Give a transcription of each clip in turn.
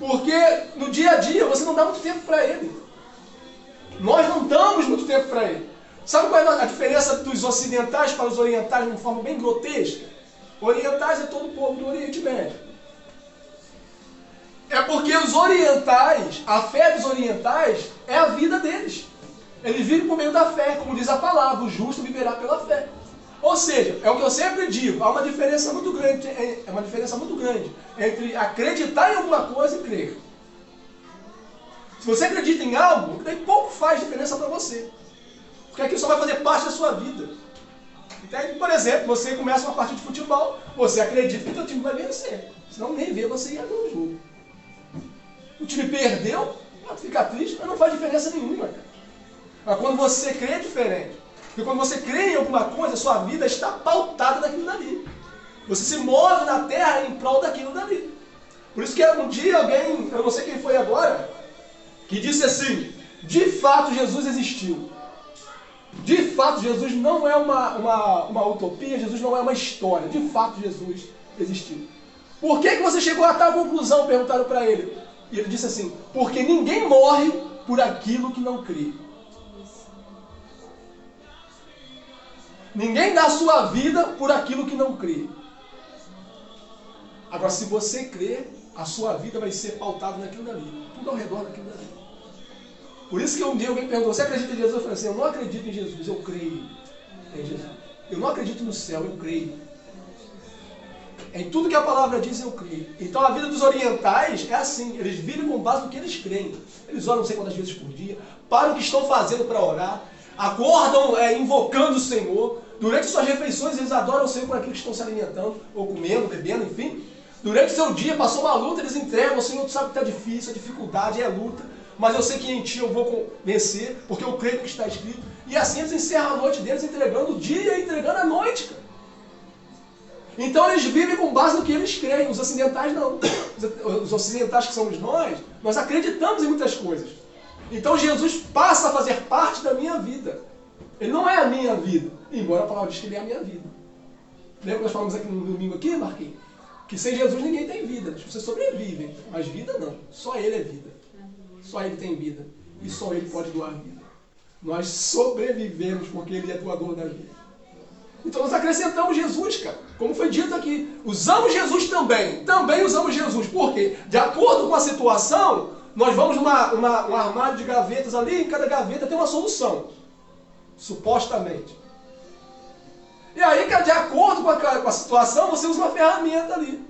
Porque no dia a dia você não dá muito tempo para ele. Nós não damos muito tempo para ele. Sabe qual é a diferença dos ocidentais para os orientais de uma forma bem grotesca? Orientais é todo o povo do Oriente Médio. É porque os orientais, a fé dos orientais é a vida deles. Eles vivem por meio da fé, como diz a palavra, o justo viverá pela fé. Ou seja, é o que eu sempre digo, há uma diferença muito grande, entre acreditar em alguma coisa e crer. Se você acredita em algo, daí pouco faz diferença para você. Porque aquilo só vai fazer parte da sua vida. Então, por exemplo, você começa uma partida de futebol, você acredita que o seu time vai vencer. Senão nem vê você ir no jogo. O time perdeu, fica triste, mas não faz diferença nenhuma, cara. Mas quando você crê é diferente. Porque quando você crê em alguma coisa, a sua vida está pautada naquilo dali. Você se move na terra em prol daquilo dali. Por isso que um dia alguém, eu não sei quem foi agora, que disse assim, de fato Jesus existiu. De fato Jesus não é uma utopia, Jesus não é uma história. De fato Jesus existiu. Por que você chegou a tal conclusão? Perguntaram para ele. E ele disse assim, porque ninguém morre por aquilo que não crê. Ninguém dá a sua vida por aquilo que não crê. Agora, se você crê, a sua vida vai ser pautada naquilo dali. Tudo ao redor daquilo dali. Por isso que um dia alguém perguntou, você acredita em Jesus? Eu falei assim, eu não acredito em Jesus, eu creio em Jesus. Eu não acredito no céu, eu creio. Em tudo que a palavra diz, eu creio. Então a vida dos orientais é assim, eles vivem com base no que eles creem. Eles oram não sei quantas vezes por dia, param o que estão fazendo para orar, acordam invocando o Senhor. Durante suas refeições, eles adoram o Senhor por aquilo que estão se alimentando, ou comendo, bebendo, enfim. Durante o seu dia, passou uma luta, eles entregam ao Senhor, tu sabe que está difícil, é dificuldade, é luta, mas eu sei que em Ti eu vou vencer, porque eu creio no que está escrito. E assim eles encerram a noite deles entregando o dia e entregando a noite, cara. Então eles vivem com base no que eles creem, os ocidentais não. Os ocidentais que somos nós acreditamos em muitas coisas. Então Jesus passa a fazer parte da minha vida. Ele não é a minha vida, embora a palavra diz que ele é a minha vida. Lembra que nós falamos aqui no domingo aqui, Marquinhos? Que sem Jesus ninguém tem vida. As pessoas sobrevivem, mas vida não. Só Ele é vida. Só Ele tem vida. E só Ele pode doar vida. Nós sobrevivemos porque Ele é doador da vida. Então nós acrescentamos Jesus, cara. Como foi dito aqui. Usamos Jesus também. Também usamos Jesus. Por quê? De acordo com a situação, nós vamos num armário de gavetas ali, em cada gaveta tem uma solução. Supostamente. E aí, de acordo com a situação, você usa uma ferramenta ali.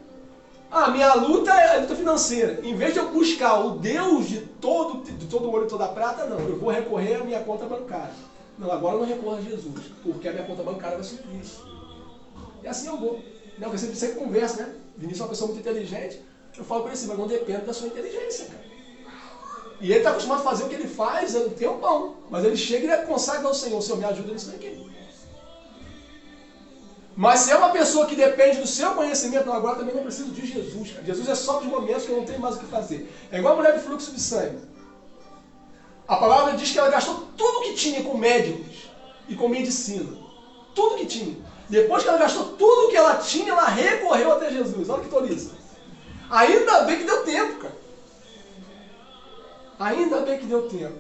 A minha luta é a luta financeira. Em vez de eu buscar o Deus de todo ouro e toda prata, não. Eu vou recorrer à minha conta bancária. Não, agora eu não recorro a Jesus, porque a minha conta bancária vai suprir isso. E assim eu vou. Não, porque você sempre conversa, né? Vinícius é uma pessoa muito inteligente. Eu falo para ele assim, mas não depende da sua inteligência, cara. E ele está acostumado a fazer o que ele faz há um tempão. Mas ele chega e ele consagra ao Senhor. O Senhor me ajuda nisso daqui. Mas se é uma pessoa que depende do seu conhecimento, não, agora também não preciso de Jesus, cara. Jesus é só dos momentos que eu não tenho mais o que fazer. É igual a mulher de fluxo de sangue. A palavra diz que ela gastou tudo que tinha com médicos e com medicina. Tudo que tinha. Depois que ela gastou tudo que ela tinha, ela recorreu até Jesus. Olha que tolice. Ainda bem que deu tempo, cara. Ainda bem que deu tempo.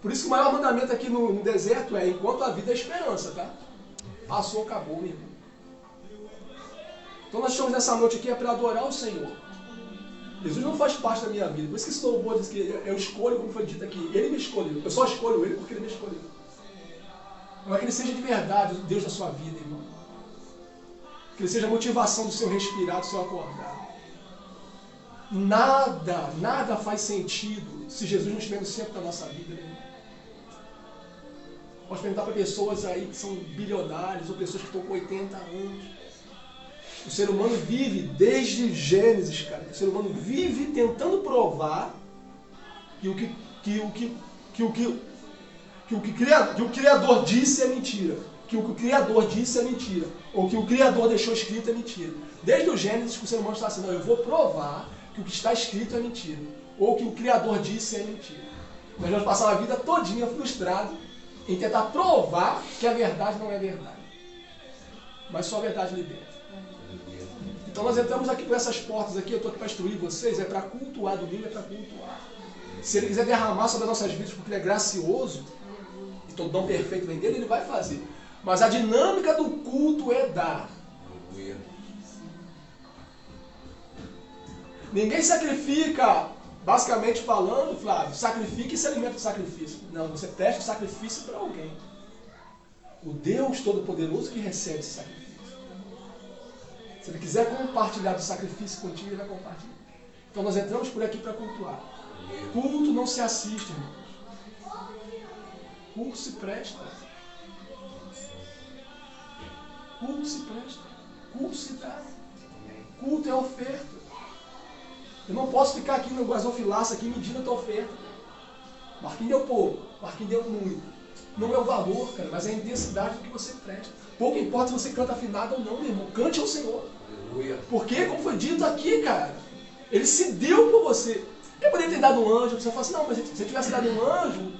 Por isso que o maior mandamento aqui no deserto é enquanto a vida é esperança, tá? Passou, acabou, meu irmão. Então nós estamos nessa noite aqui para adorar o Senhor. Jesus não faz parte da minha vida. Por isso que esse louvor diz que eu escolho, como foi dito aqui. Ele me escolheu. Eu só escolho Ele porque Ele me escolheu. Agora que Ele seja de verdade o Deus da sua vida, irmão. Que Ele seja a motivação do seu respirar, do seu acordar. Nada faz sentido se Jesus não estiver no centro da nossa vida, né? Pode perguntar para pessoas aí que são bilionários ou pessoas que estão com 80 anos. O ser humano vive desde Gênesis, cara. O ser humano vive tentando provar que o Criador disse é mentira. Que o que o Criador disse é mentira. Ou que o Criador deixou escrito é mentira. Desde o Gênesis que o ser humano está assim, não, eu vou provar que o que está escrito é mentira. Ou que o Criador disse é mentira. Nós vamos passar a vida todinha frustrado em tentar provar que a verdade não é verdade. Mas só a verdade liberta. Então nós entramos aqui por essas portas aqui, eu estou aqui para instruir vocês, é para cultuar, domingo é para cultuar. Se ele quiser derramar sobre as nossas vidas porque ele é gracioso, e todo dom perfeito vem dele, ele vai fazer. Mas a dinâmica do culto é dar. Ninguém sacrifica, basicamente falando, Flávio, sacrifica e se alimenta do sacrifício. Não, você presta o sacrifício para alguém. O Deus Todo-Poderoso que recebe esse sacrifício. Se ele quiser compartilhar do sacrifício contigo, ele vai compartilhar. Então nós entramos por aqui para cultuar. Culto não se assiste, irmãos. Culto se presta. Culto se presta. Culto se dá. Culto é oferta. Eu não posso ficar aqui no gasofilaço aqui medindo a tua oferta. Marquinhos deu pouco, Marquinhos deu muito. Não é o valor, cara, mas é a intensidade do que você presta. Pouco importa se você canta afinado ou não, meu irmão. Cante ao Senhor. Porque, como foi dito aqui, cara, ele se deu por você. Eu poderia ter dado um anjo, você fala assim, não, mas se eu tivesse dado um anjo,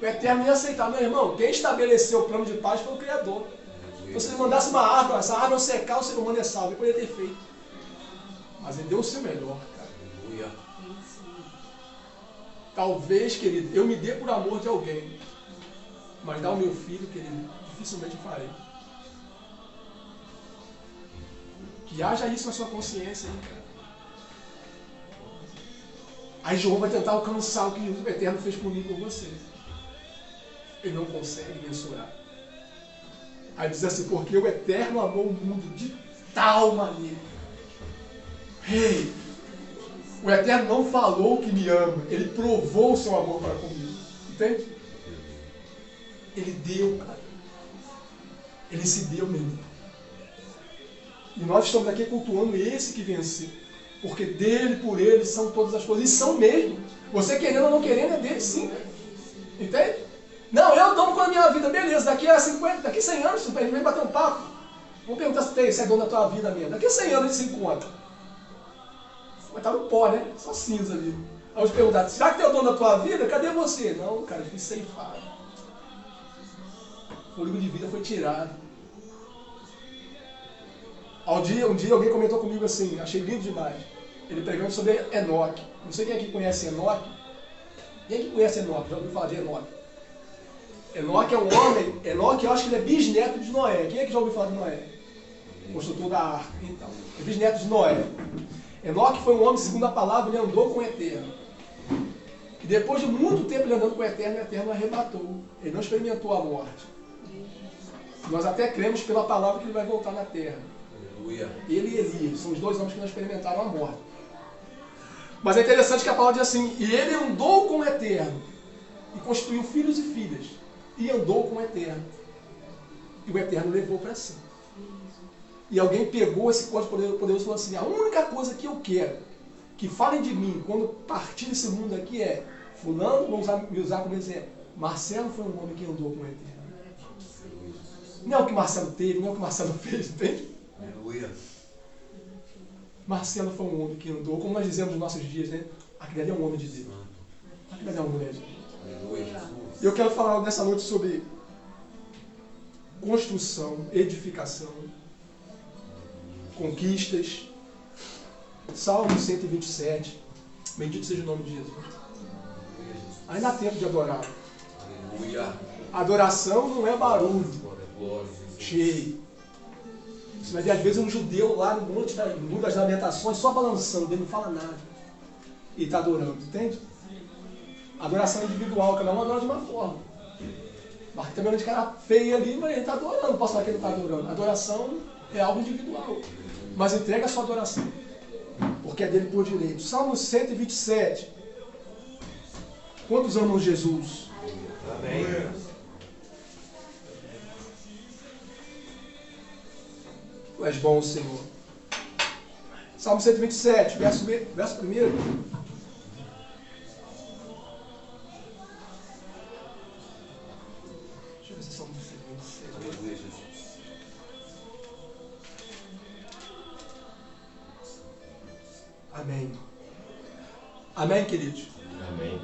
o Eterno ia aceitar. Meu irmão, quem estabeleceu o plano de paz foi o Criador. Então, se ele mandasse uma árvore, essa árvore secar, o ser humano é salvo. Ele poderia ter feito. Mas ele deu o seu melhor, cara. Talvez, querido, eu me dê por amor de alguém. Mas dar o meu filho, querido, dificilmente eu farei. Que haja isso na sua consciência, hein, cara. Aí João vai tentar alcançar o que o Eterno fez por mim e por você. Ele não consegue mensurar. Aí diz assim, porque o Eterno amou o mundo de tal maneira. Ei, o Eterno não falou que me ama, ele provou o seu amor para comigo. Entende? Ele deu, cara. Ele se deu mesmo. E nós estamos aqui cultuando esse que venceu. Porque dele, por ele, são todas as coisas. E são mesmo. Você querendo ou não querendo, é dele sim. Né? Entende? Não, eu dono com a minha vida. Beleza, daqui a 50, daqui a 100 anos, a gente vem bater um papo. Vamos perguntar se é dono da tua vida mesmo. Daqui a 100 anos a gente se encontra. Vai estar no pó, né? Só cinza ali. Aí eu te perguntar, será que tu é o dono da tua vida? Cadê você? Não, cara, eu fui ceifado. O fôlego de vida foi tirado. Um dia alguém comentou comigo assim, achei lindo demais. Ele pregando sobre Enoque. Não sei quem aqui conhece Enoque. Quem aqui conhece Enoque? Já ouviu falar de Enoque? Enoque é um homem, Enoque eu acho que ele é bisneto de Noé. Quem é que já ouviu falar de Noé? Construtor da arca. Então, é bisneto de Noé. Enoque foi um homem, segundo a palavra, ele andou com o Eterno. E depois de muito tempo ele andando com o Eterno arrebatou. Ele não experimentou a morte. Nós até cremos pela palavra que ele vai voltar na terra. Ele e Elias, são os dois homens que não experimentaram a morte. Mas é interessante que a palavra diz assim, e ele andou com o Eterno, e constituiu filhos e filhas, e andou com o Eterno. E o Eterno levou para si. E alguém pegou esse código poderoso e falou assim, a única coisa que eu quero, que falem de mim, quando partir desse mundo aqui é, fulano, vou me usar como dizer, Marcelo foi um homem que andou com o Eterno. Não é o que Marcelo teve, não é o que Marcelo fez, entende? Aleluia. Marcelo foi um homem que andou, como nós dizemos nos nossos dias, né? Aquele ali é um homem de Deus. Aquele ali é uma mulher de Deus. Aleluia. Eu quero falar nessa noite sobre construção, edificação, conquistas. Salmo 127. Bendito seja o nome de Jesus. Ainda há tempo de adorar. Aleluia. Adoração não é barulho. Cheio. Você vai ver às vezes um judeu lá no Monte das Lamentações só balançando, ele não fala nada. E está adorando, entende? Adoração individual, cada um adora de uma forma. Mas também de cara feia ali, mas ele está adorando. Posso falar que ele está adorando. Adoração é algo individual. Mas entrega a sua adoração. Porque é dele por direito. Salmo 127. Quantos amam Jesus? Amém. Tu és bom, Senhor. Salmo 127, verso 1. Deixa eu ver se é Salmo 127. Aleluia, Jesus. Amém. Amém, queridos? Amém.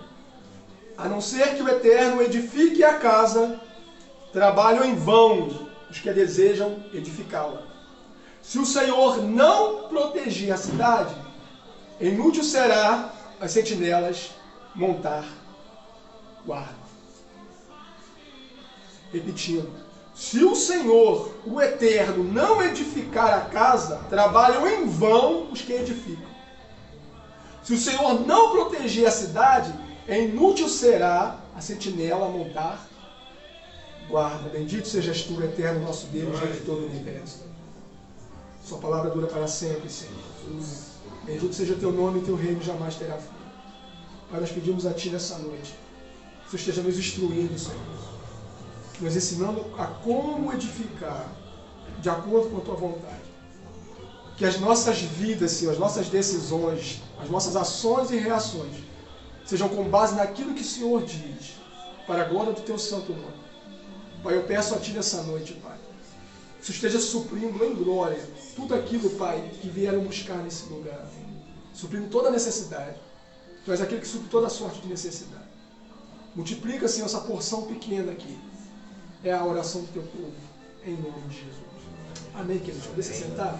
A não ser que o Eterno edifique a casa, trabalham em vão os que a desejam edificá-la. Se o Senhor não proteger a cidade, inútil será as sentinelas montar guarda. Repetindo, se o Senhor, o Eterno, não edificar a casa, trabalham em vão os que edificam. Se o Senhor não proteger a cidade, inútil será a sentinela montar guarda. Bendito sejas tu, Eterno, nosso Deus, Rei de todo o universo. Sua palavra dura para sempre, Senhor. Bendito seja teu nome e teu reino jamais terá fim. Pai, nós pedimos a ti nessa noite, que tu esteja nos instruindo, Senhor, nos ensinando a como edificar de acordo com a tua vontade. Que as nossas vidas, Senhor, as nossas decisões, as nossas ações e reações sejam com base naquilo que o Senhor diz, para a glória do teu santo nome. Pai, eu peço a ti nessa noite, Pai, que tu esteja suprindo em glória tudo aquilo, Pai, que vieram buscar nesse lugar, suprindo toda a necessidade. Tu és aquele que supre toda a sorte de necessidade. Multiplica, Senhor, essa porção pequena aqui. É a oração do teu povo, em nome de Jesus. Amém, queridos? Deixa eu sentar.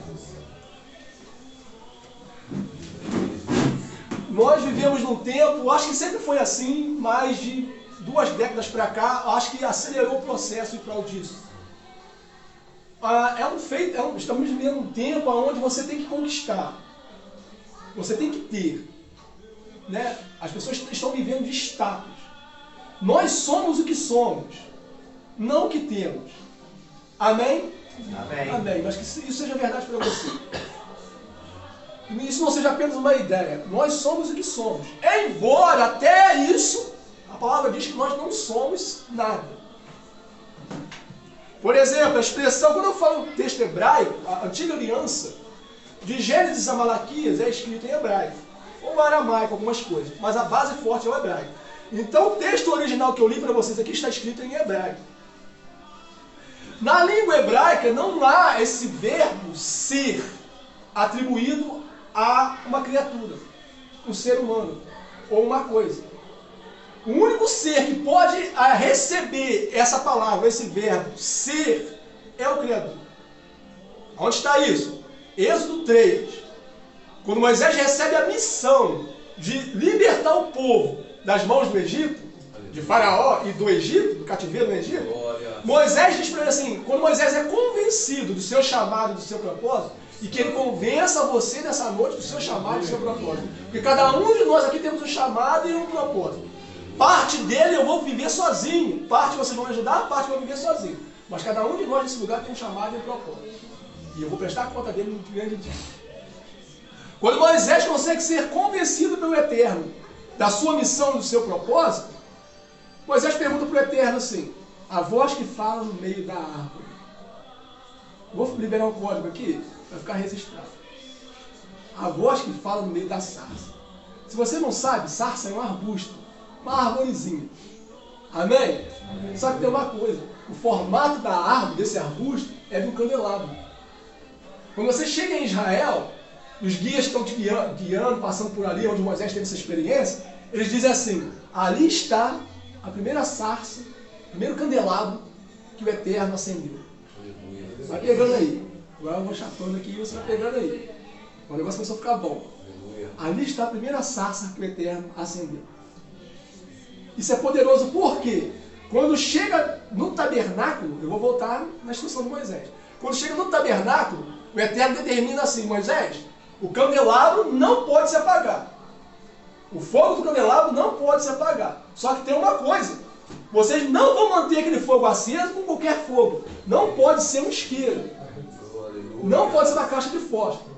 Nós vivemos num tempo, acho que sempre foi assim, mais de 2 décadas para cá, acho que acelerou o processo em prol disso. Estamos vivendo um tempo onde você tem que conquistar, você tem que ter, né? As pessoas estão vivendo de status. Nós somos o que somos, não o que temos. Amém? Amém. Amém. Mas que isso seja verdade para você. Isso não seja apenas uma ideia. Nós somos o que somos. Embora até isso, a palavra diz que nós não somos nada. Por exemplo, a expressão, quando eu falo texto hebraico, a antiga aliança, de Gênesis a Malaquias é escrita em hebraico. Ou aramaico, algumas coisas. Mas a base forte é o hebraico. Então o texto original que eu li para vocês aqui está escrito em hebraico. Na língua hebraica não há esse verbo ser atribuído a uma criatura, um ser humano ou uma coisa. O único ser que pode receber essa palavra, esse verbo ser, é o Criador. Onde está isso? Êxodo 3. Quando Moisés recebe a missão de libertar o povo das mãos do Egito, de Faraó e do Egito, do cativeiro no Egito, Moisés diz para ele assim, quando Moisés é convencido do seu chamado, do seu propósito, e que ele convença você nessa noite do seu chamado e do seu propósito. Porque cada um de nós aqui temos um chamado e um propósito. Parte dele eu vou viver sozinho, parte vocês vão me ajudar, parte eu vou viver sozinho. Mas cada um de nós nesse lugar tem um chamado e um propósito. E eu vou prestar conta dele no grande dia. Quando Moisés consegue ser convencido pelo Eterno da sua missão e do seu propósito, Moisés pergunta para o Eterno assim, a voz que fala no meio da árvore. Vou liberar um código aqui, vai ficar registrado. A voz que fala no meio da sarça. Se você não sabe, sarça é um arbusto, uma arvorezinha. Amém? Só que tem uma coisa, o formato da árvore, desse arbusto, é de um candelabro. Quando você chega em Israel, os guias que estão te guiando, passando por ali, onde Moisés teve essa experiência, eles dizem assim, ali está a primeira sarça, o primeiro candelabro que o Eterno acendeu. Vai pegando aí. Agora eu vou chapando aqui e você vai pegando aí. O negócio começou a ficar bom. Ali está a primeira sarça que o Eterno acendeu. Isso é poderoso por quê? Quando chega no tabernáculo, eu vou voltar na instrução de Moisés. Quando chega no tabernáculo, o Eterno determina assim, Moisés, o candelabro não pode se apagar. O fogo do candelabro não pode se apagar. Só que tem uma coisa, vocês não vão manter aquele fogo aceso com qualquer fogo. Não pode ser um isqueiro. Não pode ser uma caixa de fósforo.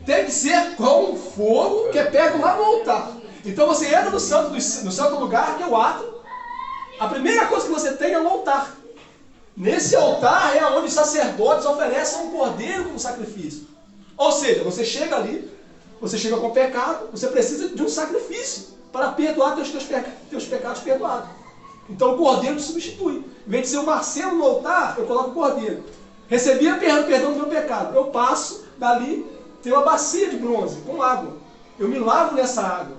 Tem que ser com um fogo que é pego lá no altar. Então você entra no santo lugar, que é o ato. A primeira coisa que você tem é um altar. Nesse altar é onde os sacerdotes oferecem um cordeiro como sacrifício. Ou seja, você chega ali, você chega com pecado, você precisa de um sacrifício para perdoar teus pecados perdoados. Então o cordeiro te substitui. Em vez de ser o Marcelo no altar, eu coloco o cordeiro. Recebi a perdão do meu pecado. Eu passo dali, tem uma bacia de bronze com água. Eu me lavo nessa água.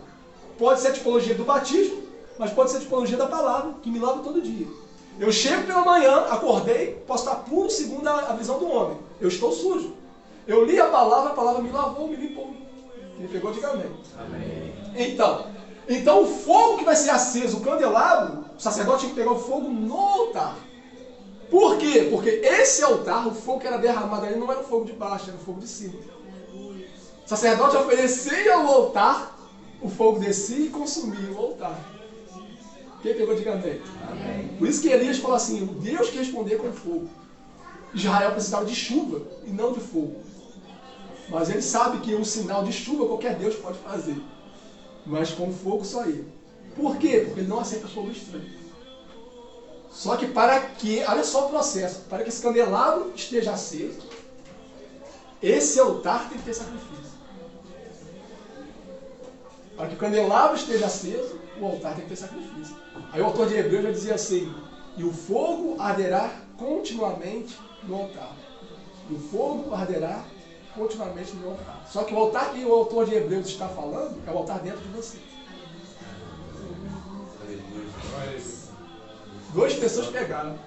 Pode ser a tipologia do batismo, mas pode ser a tipologia da palavra, que me lava todo dia. Eu chego pela manhã, acordei, posso estar puro segundo a visão do homem. Eu estou sujo. Eu li a palavra me lavou, me limpou. Quem pegou, diga amém. Amém. Então o fogo que vai ser aceso, o candelabro, o sacerdote tinha que pegar o fogo no altar. Por quê? Porque esse altar, o fogo que era derramado ali, não era o fogo de baixo, era o fogo de cima. O sacerdote oferecia ao altar, o fogo descia e consumia o altar. Quem pegou, diga amém. Amém. Por isso que Elias falou assim, o Deus que responder com fogo. Israel precisava de chuva e não de fogo. Mas ele sabe que um sinal de chuva qualquer Deus pode fazer. Mas com fogo só ele. Por quê? Porque ele não aceita fogo estranho. Só que para que, olha só o processo, para que esse candelabro esteja aceso, esse altar tem que ter sacrifício. Para que o candelabro esteja aceso, o altar tem que ter sacrifício. Aí o autor de Hebreus vai dizer assim, e o fogo arderá continuamente no altar. E o fogo arderá continuamente no altar. Só que o altar que o autor de Hebreus está falando é o altar dentro de você. Duas pessoas pegaram.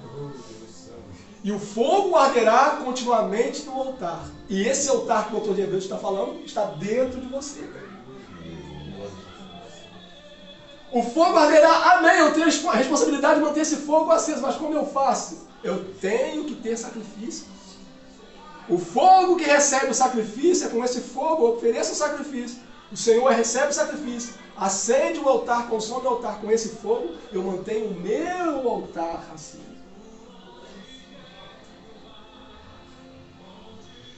E o fogo arderá continuamente no altar. E esse altar que o autor de Hebreus está falando está dentro de você. O fogo arderá, amém, eu tenho a responsabilidade de manter esse fogo aceso, mas como eu faço? Eu tenho que ter sacrifício. O fogo que recebe o sacrifício, é com esse fogo eu ofereço o sacrifício. O Senhor recebe o sacrifício, acende o altar, consome o altar com esse fogo, eu mantenho o meu altar aceso.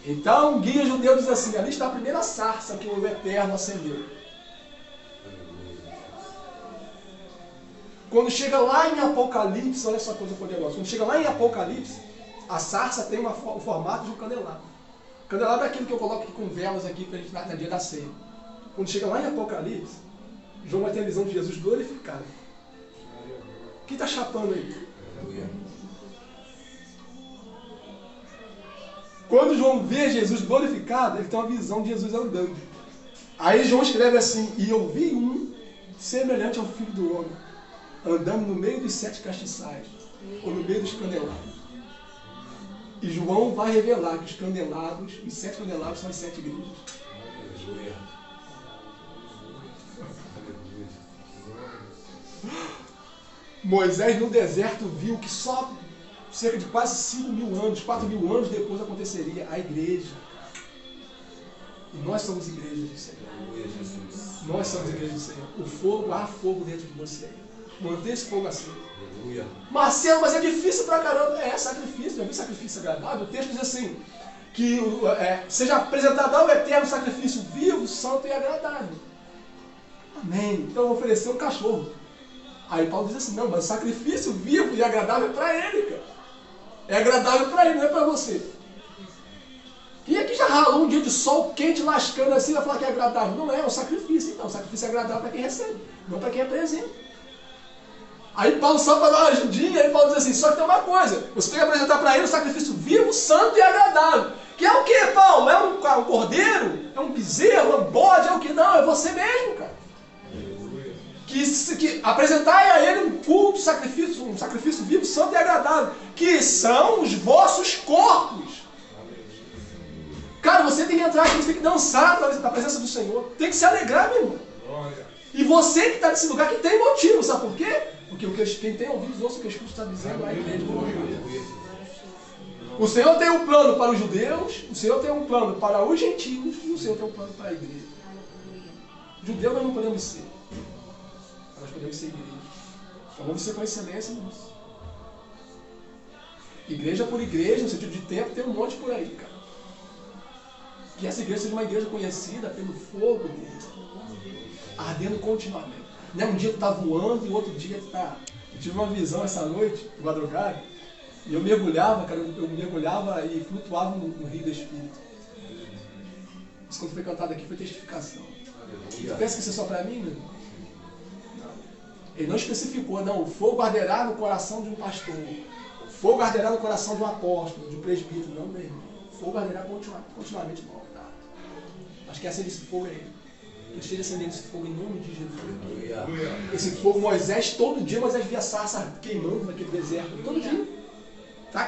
Então, o guia judeu diz assim, ali está a primeira sarça que o Eterno acendeu. Quando chega lá em Apocalipse, olha só a coisa poderosa, quando chega lá em Apocalipse, a sarça tem o formato de um candelabro. O candelabro é aquilo que eu coloco aqui com velas aqui para a gente dar no dia da ceia. Quando chega lá em Apocalipse, João vai ter a visão de Jesus glorificado. Quem está chapando aí? Quando João vê Jesus glorificado, ele tem uma visão de Jesus andando. Aí João escreve assim, e eu vi um semelhante ao Filho do Homem, andando no meio dos 7 castiçais, ou no meio dos candelabros. E João vai revelar que os candelabros, os 7 candelabros são as 7 igrejas. Moisés no deserto viu que só cerca de quase 5.000 anos, 4.000 anos depois aconteceria a igreja. E nós somos igrejas do Senhor. Nós somos igrejas do Senhor. O fogo, há fogo dentro de você. Manter esse fogo assim. Marcelo, mas é difícil pra caramba. É sacrifício, já viu sacrifício agradável? O texto diz assim, que seja apresentado ao Eterno sacrifício vivo, santo e agradável. Amém. Então eu vou oferecer um cachorro. Aí Paulo diz assim, não, mas o sacrifício vivo e agradável é para ele, cara. É agradável para ele, não é para você. Quem aqui já ralou um dia de sol quente, lascando assim, vai falar que é agradável? Não é, é um sacrifício. Então, o sacrifício é agradável para quem recebe, não para quem apresenta. Aí Paulo só para dar uma ajudinha, aí Paulo diz assim, só que tem uma coisa, você tem que apresentar para ele um sacrifício vivo, santo e agradável. Que é o que, Paulo? É um cordeiro? É um bezerro? É um bode? É o que? Não, é você mesmo, cara. Que apresentai a ele um culto, um sacrifício vivo, santo e agradável, que são os vossos corpos. Cara, você tem que entrar aqui, você tem que dançar na presença do Senhor, tem que se alegrar, meu irmão. E você que está nesse lugar que tem motivo, sabe por quê? Porque quem tem ouvidos ouça o que o Espírito está dizendo à igreja. O Senhor tem um plano para os judeus, o Senhor tem um plano para os gentios e o Senhor tem um plano para a igreja. Judeu nós não podemos ser. Nós podemos ser igreja. Então vamos ser com excelência nisso. Igreja por igreja, no sentido de tempo, tem um monte por aí, cara. Que essa igreja seja uma igreja conhecida pelo fogo dele, ardendo continuamente. Não é um dia que está voando e outro dia que está... Eu tive uma visão essa noite, de madrugada, e eu mergulhava, cara, eu mergulhava e flutuava no rio do Espírito. Isso quando foi cantado aqui foi testificação. Tu pensa que isso é só para mim, meu irmão? Ele não especificou, não, o fogo arderá no coração de um pastor, o fogo arderá no coração de um apóstolo, de um presbítero, não, meu irmão. O fogo arderá continuamente no altar. Mas quem acende esse fogo é ele. Que esteja acendendo esse fogo em nome de Jesus. Esse fogo, Moisés, todo dia Moisés via sarça queimando naquele deserto, todo dia. Tá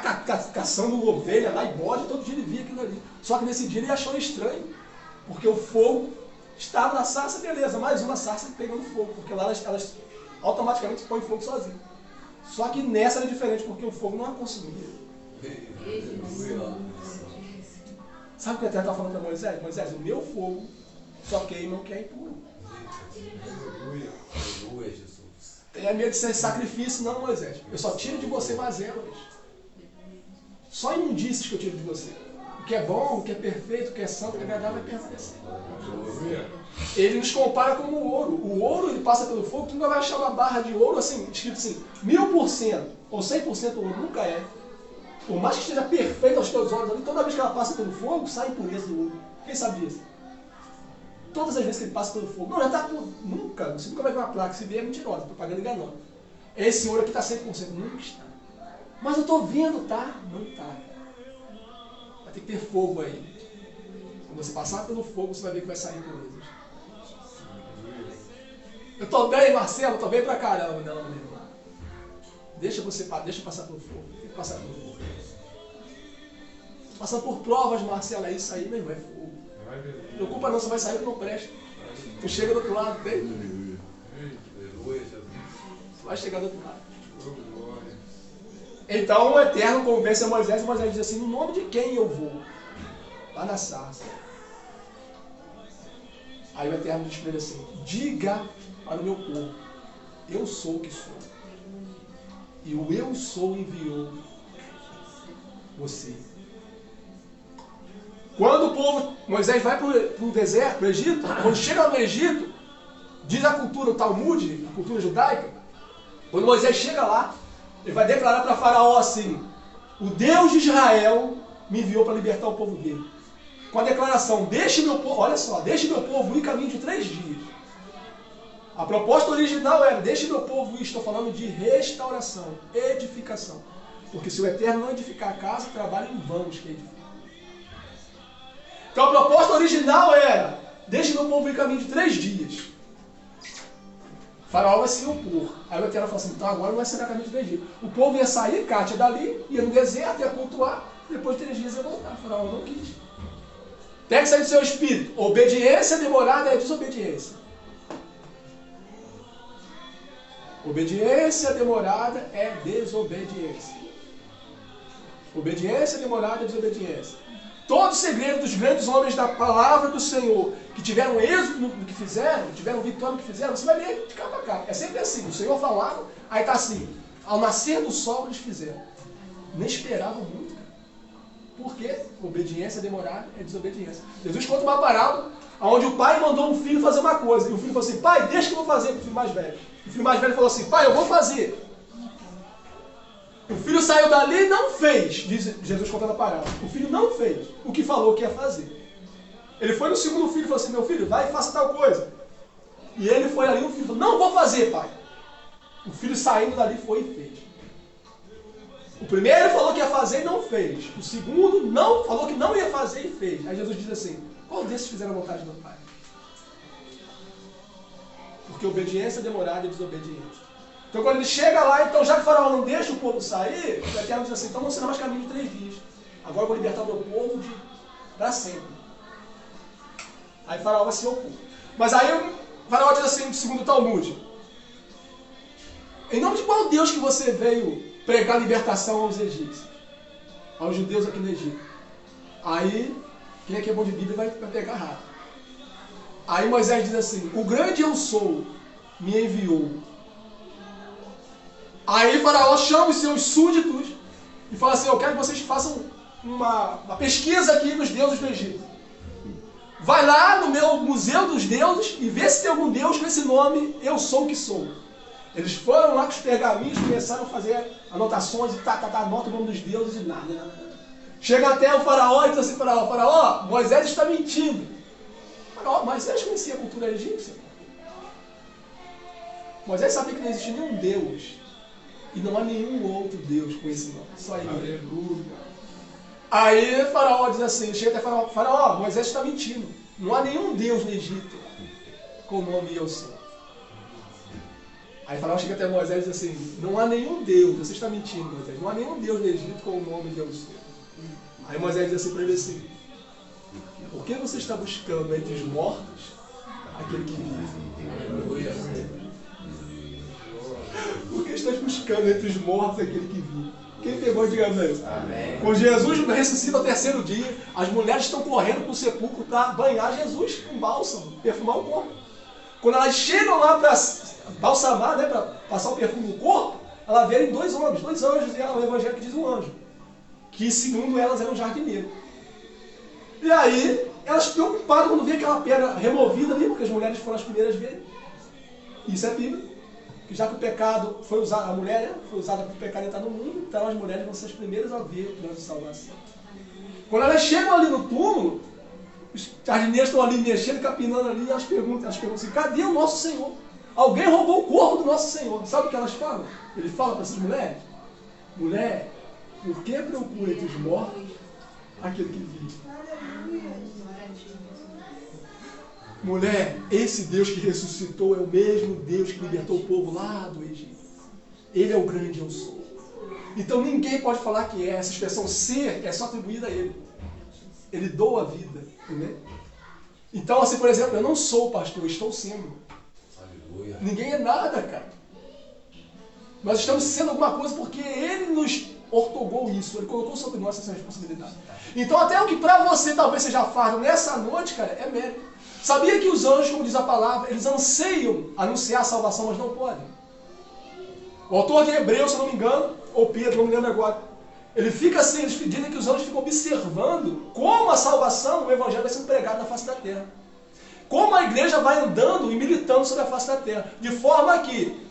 caçando ovelha lá e bode, todo dia ele via aquilo ali. Só que nesse dia ele achou estranho, porque o fogo estava na sarça, beleza, mais uma sarça pegando fogo, porque lá elas automaticamente põem fogo sozinhas. Só que nessa era diferente, porque o fogo não a consumia. Sabe o que a terra estava falando para Moisés? Moisés, o meu fogo só queima o que é impuro. Tenha medo de ser sacrifício, não, Moisés. Eu só tiro de você mazelas. Só imundícias que eu tiro de você. O que é bom, o que é perfeito, o que é santo, o que é agradável vai permanecer. Ele nos compara como o ouro. O ouro, ele passa pelo fogo, tu nunca vai achar uma barra de ouro assim, escrito assim, 1000% ou 100% ouro, nunca é. Por mais que esteja perfeito aos teus olhos ali, toda vez que ela passa pelo fogo, sai impureza do ouro. Quem sabe disso? Todas as vezes que ele passa pelo fogo. Não, já está tudo. Nunca. Você nunca vai ver uma placa. Se vier é mentirosa, propaganda enganosa. Esse ouro aqui está 100%. Nunca está. Mas eu estou vendo, tá? Não está. Vai ter que ter fogo aí. Quando você passar pelo fogo, você vai ver que vai sair impurezas. Eu estou bem, Marcelo. Estou bem pra caramba. Não, meu irmão. Deixa passar pelo fogo. Tem que passar pelo fogo. Passando por provas, Marcelo. É isso aí, meu irmão. É fogo. Não preocupa não, você vai sair que não presta. Tu chega do outro lado, tem? Você vai chegar do outro lado. Então o Eterno convence a Moisés, e Moisés diz assim, no nome de quem eu vou? Lá na sarça. Aí o Eterno diz para ele assim, diga para o meu povo, eu sou o que sou. E o eu sou enviou você. Quando o povo, Moisés vai para o deserto, para o Egito, quando chega no Egito, diz a cultura, o Talmud, a cultura judaica, quando Moisés chega lá, ele vai declarar para Faraó assim, o Deus de Israel me enviou para libertar o povo dele. Com a declaração, deixe meu povo, olha só, deixe meu povo ir caminho de 3 dias. A proposta original era, deixe meu povo ir, estou falando de restauração, edificação. Porque se o Eterno não edificar a casa, trabalha em vão os que edificam. Então a proposta original era, deixe meu povo ir caminho de 3 dias. O faraó vai se opor. Aí o Eterno falou assim, então agora não vai ser caminho de 3 dias. O povo ia sair, Cátia, dali, ia no deserto, ia cultuar, depois de 3 dias ia voltar. O faraó não quis. Tem que sair do seu espírito. Obediência demorada é desobediência. Obediência demorada é desobediência. Obediência demorada é desobediência. Todo o segredo dos grandes homens da palavra do Senhor, que tiveram êxito no que fizeram, tiveram vitória no que fizeram, você vai ler de cabo a cabo. É sempre assim. O Senhor falava, aí está assim. Ao nascer do sol eles fizeram. Nem esperavam muito, cara. Por quê? Obediência demorada é desobediência. Jesus conta uma parábola onde o pai mandou um filho fazer uma coisa. E o filho falou assim, pai, deixa que eu vou fazer para o filho mais velho. O filho mais velho falou assim, pai, eu vou fazer. O filho saiu dali e não fez, diz Jesus contando a parábola. O filho não fez o que falou que ia fazer. Ele foi no segundo filho e falou assim, meu filho, vai e faça tal coisa. E ele foi ali e o filho falou, não vou fazer, pai. O filho saindo dali foi e fez. O primeiro falou que ia fazer e não fez. O segundo não falou que não ia fazer e fez. Aí Jesus diz assim, qual desses fizeram a vontade do pai? Porque obediência demorada é desobediência. Então quando ele chega lá, então já que o faraó não deixa o povo sair, o Eterno diz assim, então não será mais caminho de 3 dias. Agora eu vou libertar o meu povo para sempre. Aí o faraó vai se opor. Mas aí o faraó diz assim, segundo o Talmud, em nome de qual Deus que você veio pregar libertação aos egípcios? Aos judeus aqui no Egito. Aí, quem é que é bom de Bíblia vai pegar rápido. Aí Moisés diz assim, o grande eu sou me enviou. Aí Faraó chama os seus súditos e fala assim, eu quero que vocês façam uma pesquisa aqui nos deuses do Egito. Vai lá no meu museu dos deuses e vê se tem algum deus com esse nome, eu sou o que sou. Eles foram lá com os pergaminhos, começaram a fazer anotações e anota o nome dos deuses e nada. Chega até o faraó e diz assim, faraó, Moisés está mentindo. Faraó, Moisés conhecia a cultura egípcia. Moisés sabia que não existia nenhum deus. E não há nenhum outro Deus com esse nome. Só ele. Aleluia. Aí Faraó diz assim, chega até Faraó, Moisés está mentindo. Não há nenhum Deus no Egito com o nome eu sou. Aí Faraó chega até Moisés e diz assim, não há nenhum Deus, você está mentindo, Moisés, não há nenhum Deus no Egito com o nome de Eu Sou. Aí Moisés diz assim para ele assim, por que você está buscando entre os mortos aquele que vive? Por que estás buscando entre os mortos aquele que vive? Quem pegou, diga amém. Quando Jesus ressuscita ao terceiro dia, as mulheres estão correndo para o sepulcro para banhar Jesus com bálsamo, perfumar o corpo. Quando elas chegam lá para balsamar, né, para passar o perfume no corpo, elas verem dois anjos, e o evangelho que diz um anjo, que segundo elas eram jardineiros. E aí, elas preocupadas quando vê aquela pedra removida ali, porque as mulheres foram as primeiras a verem. Isso é Bíblia. Que já que o pecado foi usado, a mulher, né, foi usada para o pecado entrar no mundo, então as mulheres vão ser as primeiras a ver o plano de salvação. Quando elas chegam ali no túmulo, os jardineiros estão ali mexendo, capinando ali, e elas perguntam assim, cadê o nosso Senhor? Alguém roubou o corpo do nosso Senhor. Sabe o que elas falam? Ele fala para essas mulheres, mulher, por que procura entre os mortos aquele que vive? Mulher, esse Deus que ressuscitou é o mesmo Deus que libertou o povo lá do Egito. Ele é o grande Eu Sou. Então ninguém pode falar que é. Essa expressão ser é só atribuída a ele. Ele doa a vida. Entendeu? Então, assim, por exemplo, eu não sou pastor, eu estou sendo. Aleluia. Ninguém é nada, cara. Nós estamos sendo alguma coisa porque ele nos ortogou isso. Ele colocou sobre nós essa responsabilidade. Então, até o que para você talvez seja fardo nessa noite, cara, é mérito. Sabia que os anjos, como diz a palavra, eles anseiam anunciar a salvação, mas não podem? O autor de Hebreus, se eu não me engano, ou Pedro, não me lembro agora, ele fica assim, eles dizem que os anjos ficam observando como a salvação, o evangelho vai sendo pregado na face da terra. Como a igreja vai andando e militando sobre a face da terra. De forma que,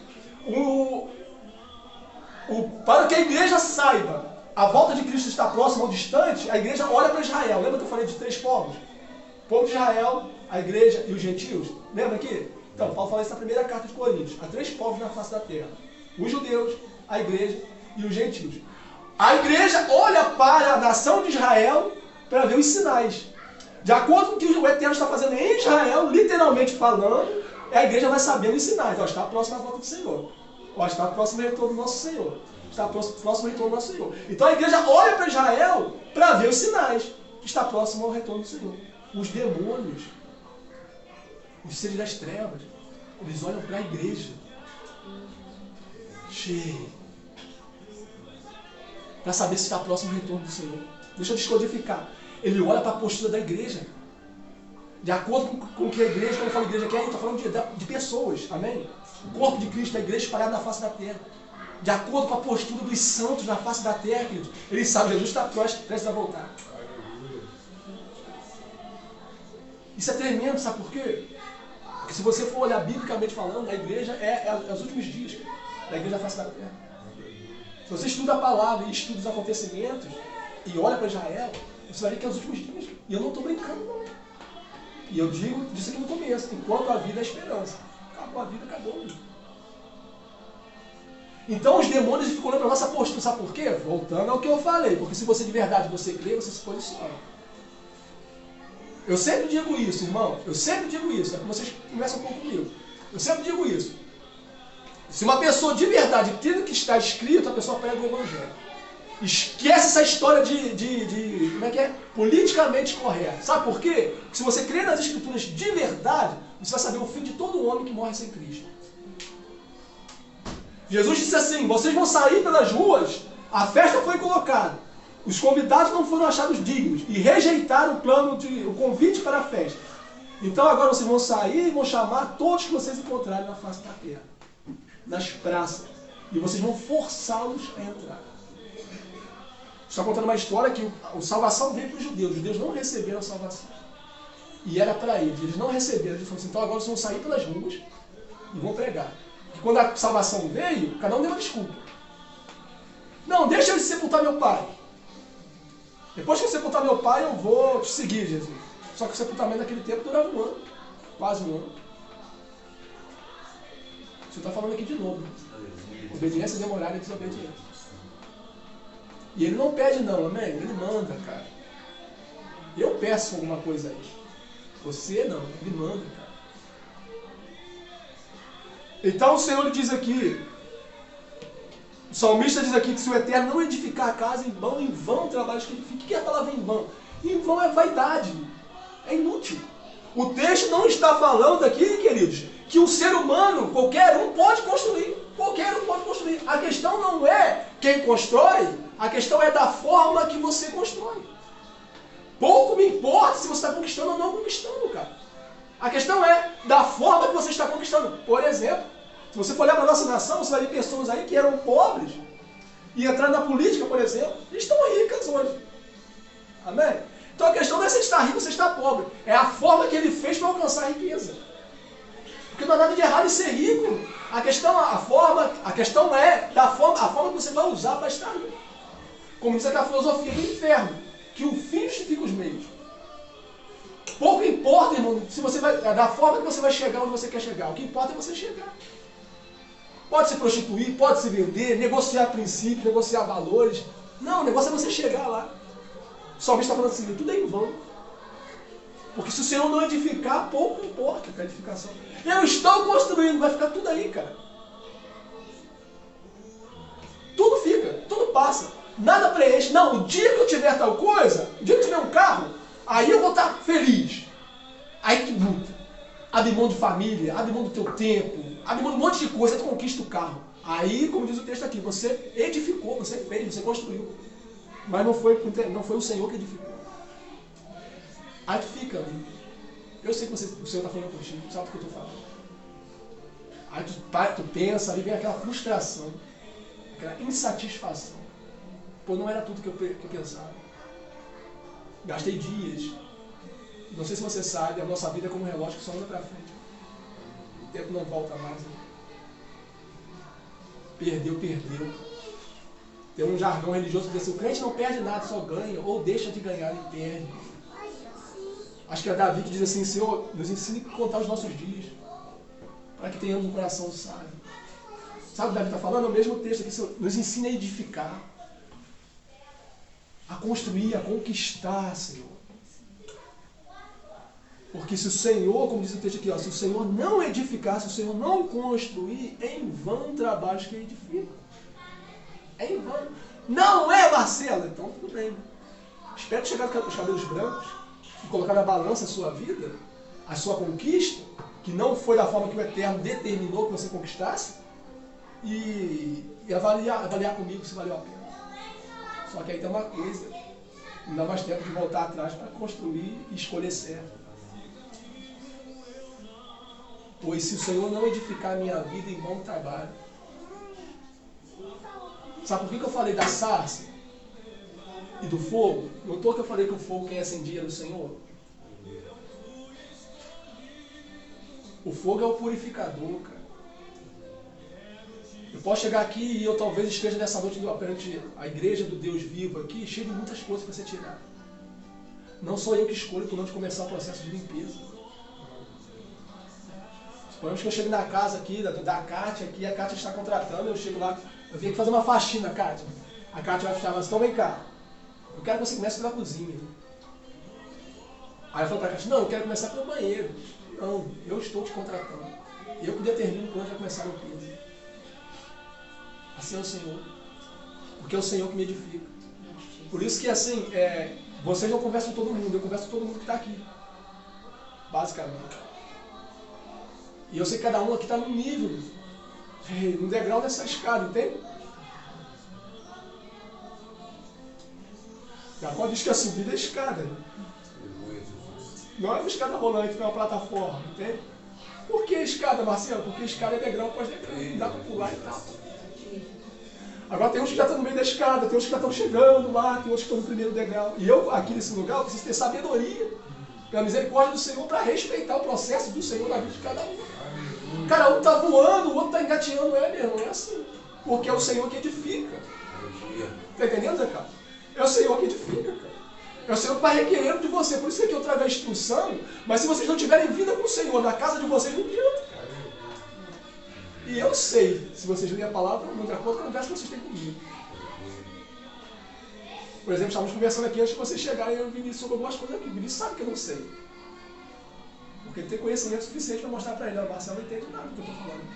para que a igreja saiba, a volta de Cristo está próxima ou distante, a igreja olha para Israel. Lembra que eu falei de 3 povos? O povo de Israel, a igreja e os gentios. Lembra aqui? Então, Paulo fala isso na primeira carta de Coríntios. Há 3 povos na face da terra. Os judeus, a igreja e os gentios. A igreja olha para a nação de Israel para ver os sinais. De acordo com o que o Eterno está fazendo em Israel, literalmente falando, a igreja vai sabendo os sinais. Ó, está próximo à volta do Senhor. Ó, está próximo ao retorno do nosso Senhor. Está próximo ao retorno do nosso Senhor. Então a igreja olha para Israel para ver os sinais. Está próximo ao retorno do Senhor. Os demônios, os seres das trevas, eles olham para a igreja. Para saber se está próximo ao retorno do Senhor. Deixa eu descodificar. Ele olha para a postura da igreja. De acordo com o que a igreja, quando eu falo igreja aqui, eu estou falando de pessoas. Amém? O corpo de Cristo, a igreja espalhada na face da terra. De acordo com a postura dos santos na face da terra, queridos. Eles sabem, Jesus está prestes a voltar. Isso é tremendo, sabe por quê? Porque se você for olhar biblicamente falando, a igreja é os últimos dias da igreja da face da terra. Se você estuda a palavra e estuda os acontecimentos e olha para Israel, você vai ver que é os últimos dias. E eu não estou brincando, não. E eu digo disso aqui no começo, enquanto a vida é esperança. Acabou a vida, acabou. Então os demônios ficam olhando para a nossa postura, sabe por quê? Voltando ao que eu falei, porque se você de verdade você crê, você se posiciona. Eu sempre digo isso, irmão. Eu sempre digo isso. É que vocês conversam um pouco comigo. Eu sempre digo isso. Se uma pessoa de verdade crê no que está escrito, a pessoa prega o evangelho. Esquece essa história de como é que é? Politicamente correto. Sabe por quê? Porque se você crê nas escrituras de verdade, você vai saber o fim de todo homem que morre sem Cristo. Jesus disse assim, vocês vão sair pelas ruas, a festa foi colocada. Os convidados não foram achados dignos e rejeitaram o convite para a festa. Então agora vocês vão sair e vão chamar todos que vocês encontrarem na face da terra, nas praças, e vocês vão forçá-los a entrar. Estou contando uma história que a salvação veio para os judeus não receberam a salvação. E era para eles não receberam. Eles falaram assim, então agora vocês vão sair pelas ruas e vão pregar. E quando a salvação veio, cada um deu uma desculpa. Não, deixa eu sepultar meu pai. Depois que eu sepultar meu pai, eu vou te seguir, Jesus. Só que o sepultamento naquele tempo durava um ano. Quase um ano. Você está falando aqui de novo. Obediência demorada e desobediência. E ele não pede não, amém? Ele manda, cara. Eu peço alguma coisa aí. Você não, ele manda, cara. Então o Senhor diz aqui, o salmista diz aqui que se o Eterno não edificar a casa, em vão o trabalho que edifica. O que é a palavra em vão? Em vão é vaidade, é inútil. O texto não está falando aqui, queridos, que o ser humano, qualquer um, pode construir. Qualquer um pode construir. A questão não é quem constrói, a questão é da forma que você constrói. Pouco me importa se você está conquistando ou não conquistando, cara. A questão é da forma que você está conquistando. Por exemplo, se você for olhar para a nossa nação, você vai ver pessoas aí que eram pobres e entraram na política, por exemplo, e estão ricas hoje. Amém? Então a questão não é se está rico ou se está pobre. É a forma que ele fez para alcançar a riqueza. Porque não há nada de errado em ser rico. A questão é a forma que você vai usar para estar rico. Como diz aquela filosofia do inferno, que o fim justifica os meios. Pouco importa, irmão, se você vai, da forma que você vai chegar onde você quer chegar. O que importa é você chegar. Pode se prostituir, pode se vender, negociar princípios, negociar valores. Não, o negócio é você chegar lá. O salmista está falando assim, tudo é em vão. Porque se o Senhor não edificar, pouco importa a edificação. Eu estou construindo, vai ficar tudo aí, cara. Tudo fica, tudo passa. Nada preenche. Não, o dia que eu tiver tal coisa, o dia que eu tiver um carro, aí eu vou estar feliz. Aí tu luta. Abre mão de família, abre mão do teu tempo, abre mão de um monte de coisa, aí tu conquista o carro. Aí, como diz o texto aqui, você edificou, você fez, você construiu. Mas não foi o Senhor que edificou. Aí tu fica ali. Eu sei que o Senhor está falando contigo, sabe o que eu estou falando. Aí tu pensa, aí vem aquela frustração, aquela insatisfação. Pô, não era tudo que eu pensava. Gastei dias. Não sei se você sabe, a nossa vida é como um relógio que só anda para frente. O tempo não volta mais. Né? Perdeu. Tem um jargão religioso que diz assim, o crente não perde nada, só ganha, ou deixa de ganhar e perde. Acho que é Davi que diz assim, Senhor, nos ensine a contar os nossos dias, para que tenhamos um coração sábio. Sabe o que Davi está falando? É o mesmo texto aqui, Senhor, nos ensine a edificar, a construir, a conquistar, Senhor. Porque se o Senhor, como diz o texto aqui, ó, se o Senhor não edificar, se o Senhor não construir, em vão trabalhos que edificam. É em vão. Não é, Marcelo? Então tudo bem. Espero chegar com os cabelos brancos e colocar na balança a sua vida, a sua conquista, que não foi da forma que o Eterno determinou que você conquistasse, e avaliar comigo se valeu a pena. Só que aí tem uma coisa, não dá mais tempo de voltar atrás para construir e escolher certo. Pois se o Senhor não edificar a minha vida, em vão trabalho. Sabe por que eu falei da sarça e do fogo? Notou que eu falei que o fogo quem acendia era o Senhor? O fogo é o purificador, cara. Eu posso chegar aqui e eu talvez esteja nessa noite perante a igreja do Deus vivo aqui, cheio de muitas coisas para você tirar. Não sou eu que escolho por onde começar o processo de limpeza. Suponhamos que eu chego na casa aqui, da Kátia aqui, a Kátia está contratando, eu chego lá, eu vim aqui fazer uma faxina, Kátia. A Kátia vai falar, mas então vem cá, eu quero que você comece pela cozinha. Aí eu falo para a Kátia, não, eu quero começar pelo banheiro. Não, eu estou te contratando. Eu que determino por onde vai começar a limpeza. Assim é o Senhor. Porque é o Senhor que me edifica. Por isso que assim, vocês não conversam com todo mundo, eu converso com todo mundo que está aqui. Basicamente. E eu sei que cada um aqui está num nível, no degrau dessa escada, entende? Jacó diz que a subida é escada. Não é uma escada rolante, não é uma plataforma, entende? Por que escada, Marcelo? Porque escada é degrau após degrau, não dá para pular e tal. Agora tem uns que já estão no meio da escada, tem uns que já estão chegando lá, tem outros que estão no primeiro degrau. E eu, aqui nesse lugar, eu preciso ter sabedoria, pela misericórdia do Senhor, para respeitar o processo do Senhor na vida de cada um. Cada um está voando, o outro está engateando, meu irmão, é assim. Porque é o Senhor que edifica. Está entendendo, Zé Carlos? É o Senhor que edifica, cara. É o Senhor que vai requerendo de você. Por isso que aqui eu trago a instrução, mas se vocês não tiverem vida com o Senhor, na casa de vocês não adianta. E eu sei, se vocês lerem a palavra, não de acordo com a conversa que vocês têm comigo. Por exemplo, estávamos conversando aqui antes de vocês chegarem, eu vi sobre algumas coisas aqui. O Vinícius sabe que eu não sei. Porque ele tem conhecimento suficiente para mostrar para ele. O Marcelo não entende nada do que eu estou falando.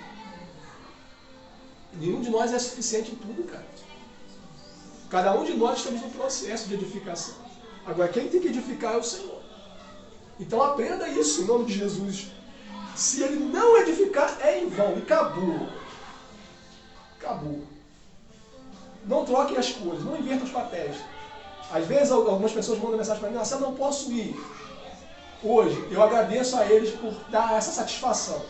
Nenhum de nós é suficiente em tudo, cara. Cada um de nós estamos no processo de edificação. Agora, quem tem que edificar é o Senhor. Então aprenda isso em nome de Jesus. Se ele não edificar, é em vão. E acabou. Acabou. Não troquem as coisas, não invertam os papéis. Às vezes algumas pessoas mandam mensagem para mim, eu não posso ir. Hoje, eu agradeço a eles por dar essa satisfação.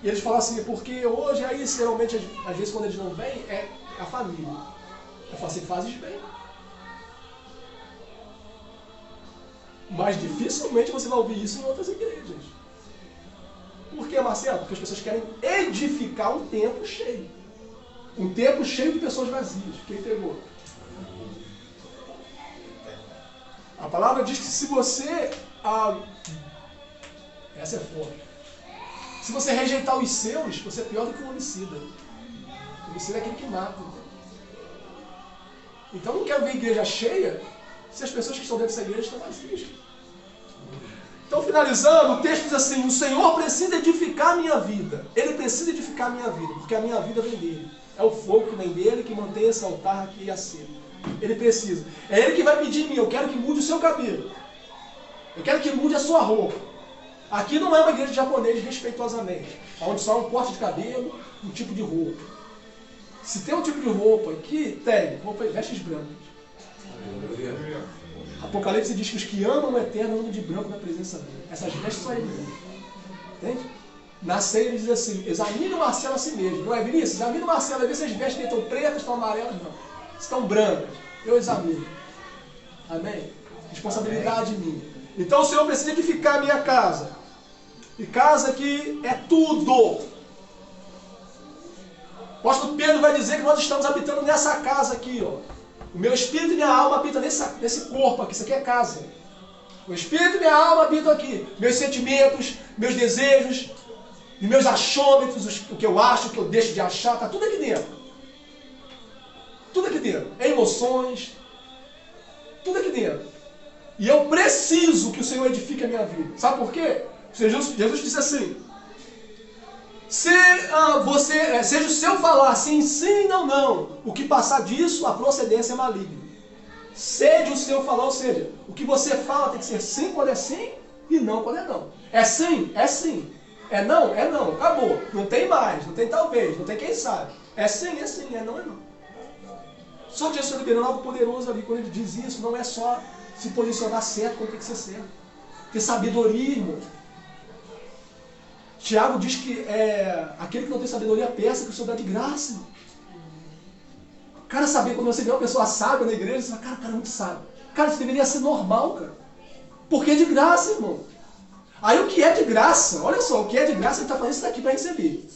E eles falam assim, porque hoje aí, geralmente, às vezes quando eles não vêm, é a família. Eu falo assim, fazes bem. Mas dificilmente você vai ouvir isso em outras igrejas. Por que, Marcelo? Porque as pessoas querem edificar um templo cheio. Um templo cheio de pessoas vazias. Quem pegou? A palavra diz que se você... Essa é forte. Se você rejeitar os seus, você é pior do que um homicida. O homicida é aquele que mata. Então eu não quero ver igreja cheia se as pessoas que estão dentro dessa igreja estão vazias. Então, finalizando, o texto diz assim, o Senhor precisa edificar a minha vida. Ele precisa edificar a minha vida, porque a minha vida vem dele. É o fogo que vem dele que mantém esse altar aqui aceso. Ele precisa. É ele que vai pedir em mim, eu quero que mude o seu cabelo. Eu quero que mude a sua roupa. Aqui não é uma igreja de japonês, respeitosamente, onde só há um corte de cabelo, um tipo de roupa. Se tem um tipo de roupa aqui, tem vestes brancas. Apocalipse diz que os que amam o Eterno andam de branco na presença dele. Essas vestes são ele mesmo. Entende? Na ceia ele diz assim, examine o Marcelo a si mesmo. Não é, Vinícius? Examine o Marcelo, vê se as vestes dele estão pretas, estão amarelas, não. Estão brancas. Eu examino. Amém? Responsabilidade minha. Então o Senhor precisa edificar a minha casa. E casa aqui é tudo. O apóstolo Pedro vai dizer que nós estamos habitando nessa casa aqui, ó. O meu espírito e minha alma habitam nesse corpo aqui. Isso aqui é casa. O espírito e minha alma habitam aqui. Meus sentimentos, meus desejos, e meus achômetros, o que eu acho, o que eu deixo de achar, está tudo aqui dentro. Tudo aqui dentro. Emoções. Tudo aqui dentro. E eu preciso que o Senhor edifique a minha vida. Sabe por quê? Jesus disse assim, seja o seu falar sim, sim, não, não. O que passar disso, a procedência é maligna. Seja o seu falar, ou seja, o que você fala tem que ser sim quando é sim e não quando é não. É sim, é sim. É não, acabou. Não tem mais, não tem talvez, não tem quem sabe. É sim, é não, é não. Só que Jesus está liberando algo poderoso ali. Quando ele diz isso, não é só se posicionar certo quando tem que ser certo. Ter sabedoria, irmão. Tiago diz que aquele que não tem sabedoria peça que o Senhor dá de graça. Irmão. Cara, saber, quando você vê uma pessoa sábia na igreja, você fala, cara, o cara é muito sábio. Cara, isso deveria ser normal, cara. Porque é de graça, irmão. Aí o que é de graça, olha só, o que é de graça, ele está fazendo isso daqui para receber.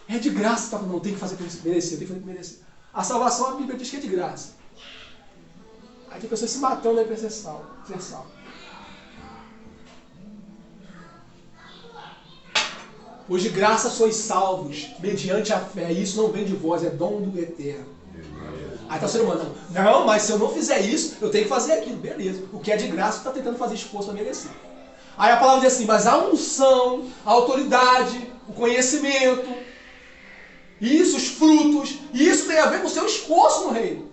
É de graça, tá? Não tem que fazer para merecer, tem que fazer para merecer. A salvação, a Bíblia diz que é de graça. Aí tem pessoas se matando aí para ser salvo. Pois de graça sois salvos, mediante a fé. Isso não vem de vós, é dom do Eterno. Aí está o ser humano, não, mas se eu não fizer isso, eu tenho que fazer aquilo. Beleza. O que é de graça, está tentando fazer esforço para merecer. Aí a palavra diz assim, mas a unção, a autoridade, o conhecimento, isso, os frutos, isso tem a ver com o seu esforço no reino.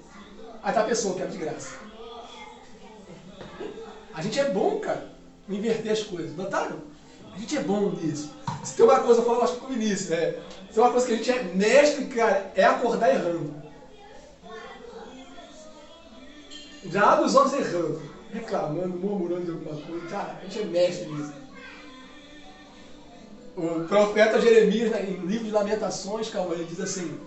Aí está a pessoa que é de graça. A gente é bom, cara, em inverter as coisas. Notaram? A gente é bom nisso. Se tem uma coisa, eu falo, acho que com o início, se tem uma coisa que a gente é mestre, cara, é acordar errando. Já abre os olhos errando, reclamando, murmurando de alguma coisa. Cara, a gente é mestre nisso. O profeta Jeremias, no livro de Lamentações, calma, ele diz assim,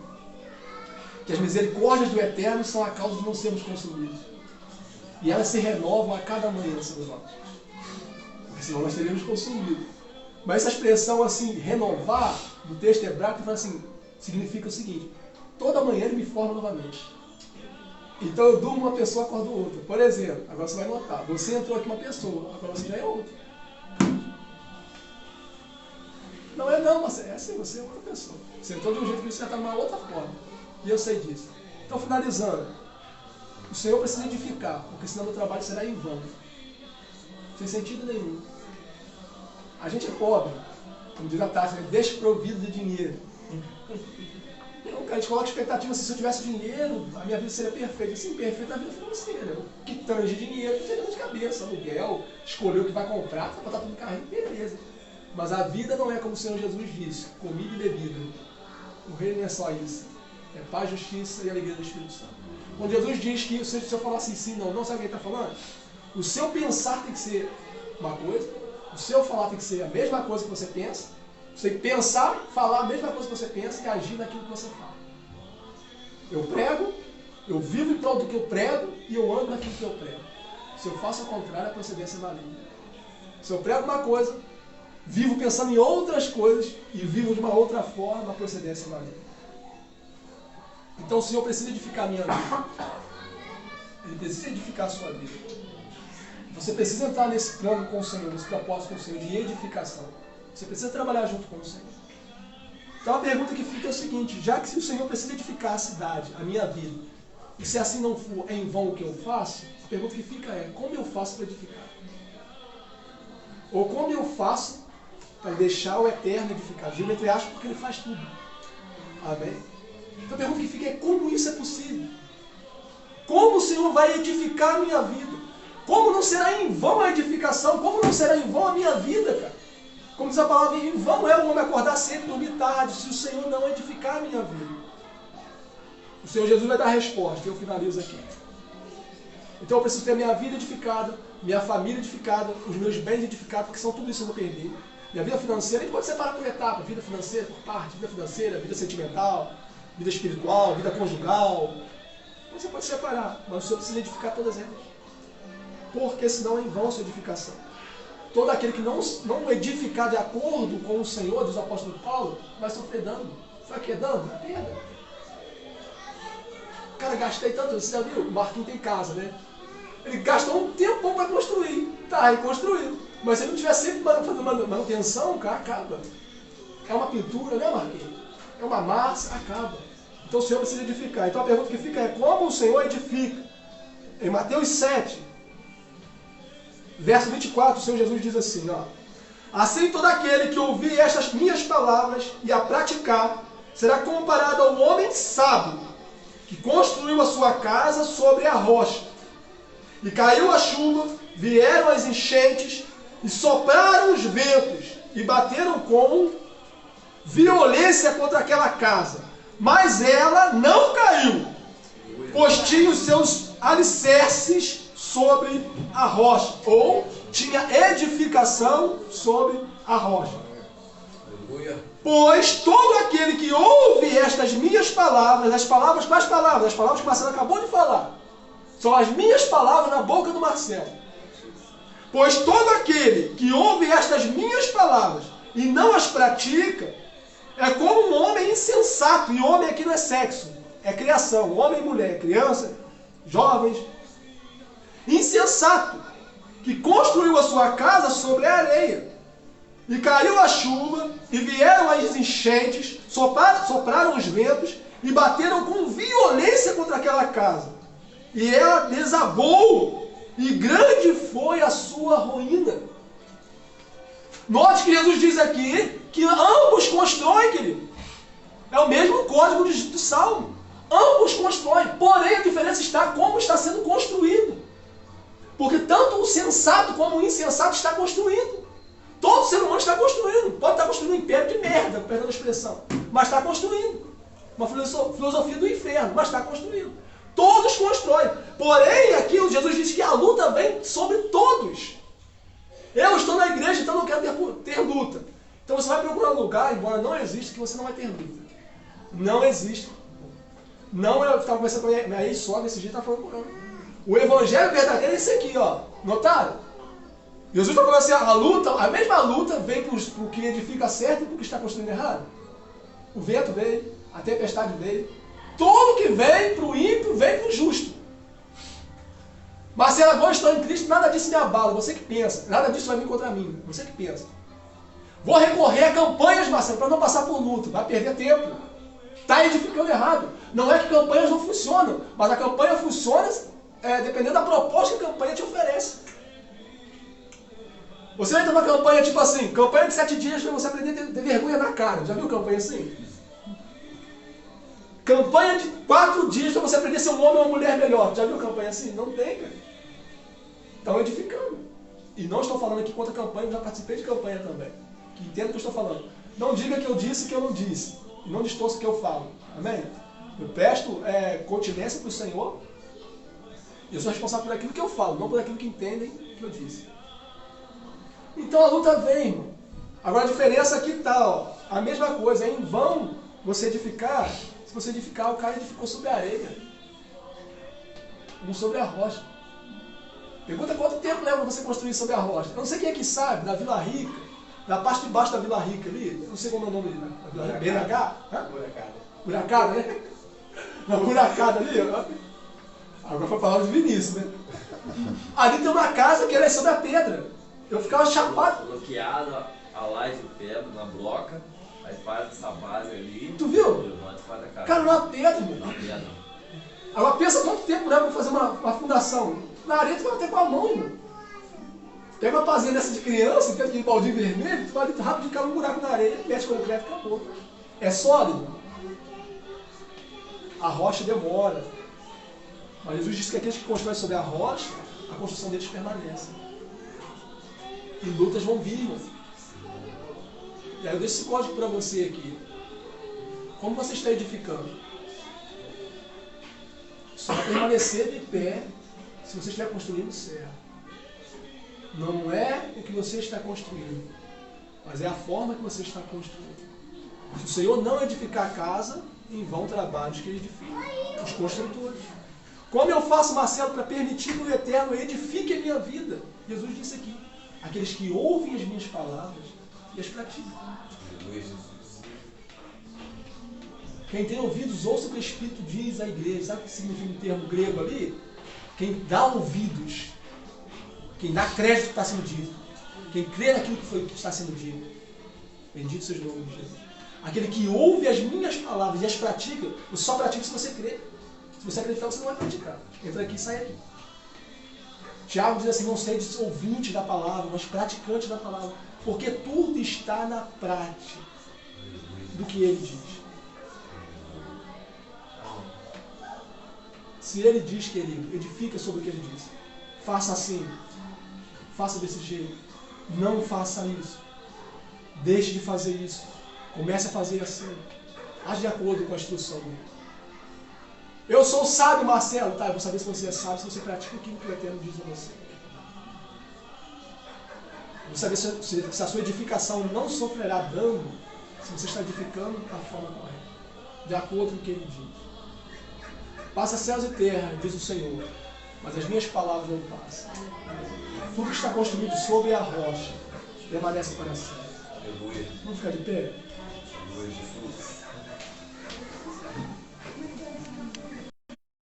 que as misericórdias do Eterno são a causa de não sermos consumidos. E elas se renovam a cada manhã, seus irmãos. Porque senão nós teríamos consumido. Mas essa expressão assim, renovar, do texto hebraico, fala assim, significa o seguinte, toda manhã ele me forma novamente. Então eu durmo uma pessoa, acordo outra. Por exemplo, agora você vai notar, você entrou aqui uma pessoa, agora você já é outra. Não é não, mas é assim, você é outra pessoa. Você entrou de um jeito que você está de uma outra forma. E eu sei disso. Então, finalizando, o Senhor precisa edificar, porque senão o trabalho será em vão. Sem sentido nenhum. A gente é pobre, como diz a Tati, desprovido de dinheiro. Não, cara, a gente coloca expectativa assim, se eu tivesse dinheiro, a minha vida seria perfeita. Assim, perfeita a vida financeira. O que tange dinheiro, não tem dor de cabeça, aluguel, escolher o que vai comprar, vai botar tudo no carrinho, beleza. Mas a vida não é como o Senhor Jesus disse, comida e bebida. O reino não é só isso. É paz, justiça e alegria do Espírito Santo. Quando Jesus diz que se eu falar assim, sim, não, sabe o que ele está falando? O seu pensar tem que ser uma coisa, o seu falar tem que ser a mesma coisa que você pensa. Você tem que pensar, falar a mesma coisa que você pensa e agir naquilo que você fala. Eu prego, eu vivo em prol do que eu prego e eu ando naquilo que eu prego. Se eu faço ao contrário, a procedência é maligna. Se eu prego uma coisa, vivo pensando em outras coisas e vivo de uma outra forma, a procedência é maligna. Então o Senhor precisa edificar a minha vida. Ele precisa edificar a sua vida. Você precisa entrar nesse plano com o Senhor, nesse propósito com o Senhor de edificação. Você precisa trabalhar junto com o Senhor. Então a pergunta que fica é o seguinte: já que se o Senhor precisa edificar a cidade, a minha vida, e se assim não for, é em vão o que eu faço, a pergunta que fica é: como eu faço para edificar? Ou como eu faço para deixar o eterno edificar? Digo entre aspas, porque ele faz tudo. Amém? Então a pergunta que fica é: como isso é possível? Como o Senhor vai edificar a minha vida? Como não será em vão a edificação? Como não será em vão a minha vida, cara? Como diz a palavra, em vão é o homem acordar cedo e dormir tarde, se o Senhor não edificar a minha vida. O Senhor Jesus vai dar a resposta, eu finalizo aqui. Então eu preciso ter a minha vida edificada, minha família edificada, os meus bens edificados, porque são tudo isso que eu vou perder. Minha vida financeira, a gente pode separar por etapas, vida financeira por parte, vida financeira, vida sentimental, vida espiritual, vida conjugal. Você pode separar, mas o Senhor precisa edificar todas elas. Porque senão é em vão a sua edificação. Todo aquele que não edificar de acordo com o Senhor, diz o apóstolo Paulo, vai sofrer dano. Sabe o que é dano? É perda. Cara, gastei tanto, você já viu? O Marquinhos tem casa, né? Ele gastou um tempão para construir. Tá, e construiu. Mas se ele não tiver sempre fazendo manutenção, cara, acaba. É uma pintura, né, Marquinhos? É uma massa, acaba. Então o Senhor precisa edificar. Então a pergunta que fica é: como o Senhor edifica? Em Mateus 7, verso 24, o Senhor Jesus diz assim, ó: assim todo aquele que ouvir estas minhas palavras e a praticar, será comparado ao homem sábio, que construiu a sua casa sobre a rocha. E caiu a chuva, vieram as enchentes, e sopraram os ventos, e bateram com violência contra aquela casa. Mas ela não caiu, pois tinha os seus alicerces sobre a rocha, ou tinha edificação sobre a rocha. Pois todo aquele que ouve estas minhas palavras, as palavras, quais palavras? As palavras que o Marcelo acabou de falar, são as minhas palavras na boca do Marcelo. Pois todo aquele que ouve estas minhas palavras e não as pratica, é como um homem insensato, e homem aqui não é sexo, é criação, homem e mulher, criança, jovens, insensato, que construiu a sua casa sobre a areia, e caiu a chuva, e vieram as enchentes, sopraram os ventos, e bateram com violência contra aquela casa, e ela desabou, e grande foi a sua ruína. Note que Jesus diz aqui que ambos constroem, querido. É o mesmo código do Salmo. Ambos constroem, porém a diferença está como está sendo construído. Porque tanto o sensato como o insensato está construindo. Todo ser humano está construindo. Pode estar construindo um império de merda, perdão a expressão, mas está construindo. Uma filosofia do inferno, mas está construindo. Todos constroem. Porém, aqui Jesus diz que a luta vem sobre todos. Eu estou na igreja, então não quero ter luta. Então você vai procurar um lugar, embora não exista, que você não vai ter luta. Não existe. Não, eu estava conversando com a minha ex-sogra esse dia, estava falando com ela. O evangelho verdadeiro é esse aqui, ó. Notaram? Jesus está falando assim, a mesma luta vem para o que edifica certo e para o que está construindo errado. O vento veio, a tempestade veio. Tudo que vem para o ímpio, vem para o justo. Marcelo, agora estou em Cristo, nada disso me abala. Você que pensa, nada disso vai vir contra mim. Você que pensa. Vou recorrer a campanhas, Marcelo, para não passar por luto. Vai perder tempo. Está edificando errado. Não é que campanhas não funcionam, mas a campanha funciona dependendo da proposta que a campanha te oferece. Você vai ter uma campanha tipo assim, campanha de 7 dias para você aprender a ter vergonha na cara. Já viu campanha assim? Campanha de 4 dias para você aprender a ser um homem ou uma mulher melhor. Já viu campanha assim? Não tem, cara. Estão edificando. E não estou falando aqui contra campanha, eu já participei de campanha também. Que entenda o que eu estou falando. Não diga que eu disse que eu não disse. E não distorça o que eu falo. Amém? Eu presto continência para o Senhor. E eu sou responsável por aquilo que eu falo, não por aquilo que entendem que eu disse. Então a luta vem, irmão. Agora a diferença aqui está, ó. A mesma coisa, é em vão você edificar. Se você edificar, o cara edificou sobre a areia. Não sobre a rocha. Pergunta quanto tempo leva você construir sobre a rocha. Eu não sei quem é que sabe, da Vila Rica, da parte de baixo da Vila Rica ali, não sei como é o nome da Vila Rica, BNH? Buracada, né? Na buracada ali, ó. Agora foi a palavra de Vinícius, né? Ali tem uma casa que ela é sobre a pedra. Eu ficava chapado. Bloqueado, a laje de pedra, na bloca, aí faz essa base ali. Tu viu? Levanta e faz a casa. Cara, numa pedra, meu. Na pedra. Agora pensa quanto tempo leva pra fazer uma fundação. Na areia tu vai até com a mão, irmão. Pega uma pazinha dessa de criança, tem aquele baldinho vermelho, tu vai ali rápido, cava um buraco na areia, mete concreto e acabou. É sólido. A rocha demora. Mas Jesus disse que aqueles que constroem sobre a rocha, a construção deles permanece. E lutas vão vir, irmão. E aí eu deixo esse código para você aqui. Como você está edificando? Só vai permanecer de pé se você estiver construindo certo. Não é o que você está construindo, mas é a forma que você está construindo. Se o Senhor não edificar a casa, em vão trabalhos que ele edifica. Os construtores. Como eu faço, Marcelo, para permitir que o Eterno edifique a minha vida? Jesus disse aqui: aqueles que ouvem as minhas palavras e as praticam. Quem tem ouvidos, ouça o que o Espírito diz à igreja. Sabe o que significa o termo grego ali? Quem dá ouvidos, quem dá crédito ao que está sendo dito, quem crê naquilo que está sendo dito. Bendito seja o nome de Jesus. Aquele que ouve as minhas palavras e as pratica, você só pratica se você crê. Se você acreditar, você não vai praticar. Entra aqui e sai aqui. Tiago diz assim: não seja ouvinte da palavra, mas praticante da palavra. Porque tudo está na prática do que ele diz. Se ele diz que ele edifica sobre o que ele diz, faça assim, faça desse jeito, não faça isso, deixe de fazer isso, comece a fazer assim, age de acordo com a instrução dele. Eu sou sábio, Marcelo, tá? Eu vou saber se você é sábio, se você pratica aquilo que o Eterno diz a você. Eu vou saber se a sua edificação não sofrerá dano, se você está edificando da forma correta, de acordo com o que ele diz. Passa céus e terra, diz o Senhor, mas as minhas palavras não passam. Tudo que está construído sobre a rocha permanece para sempre. Vamos ficar de pé?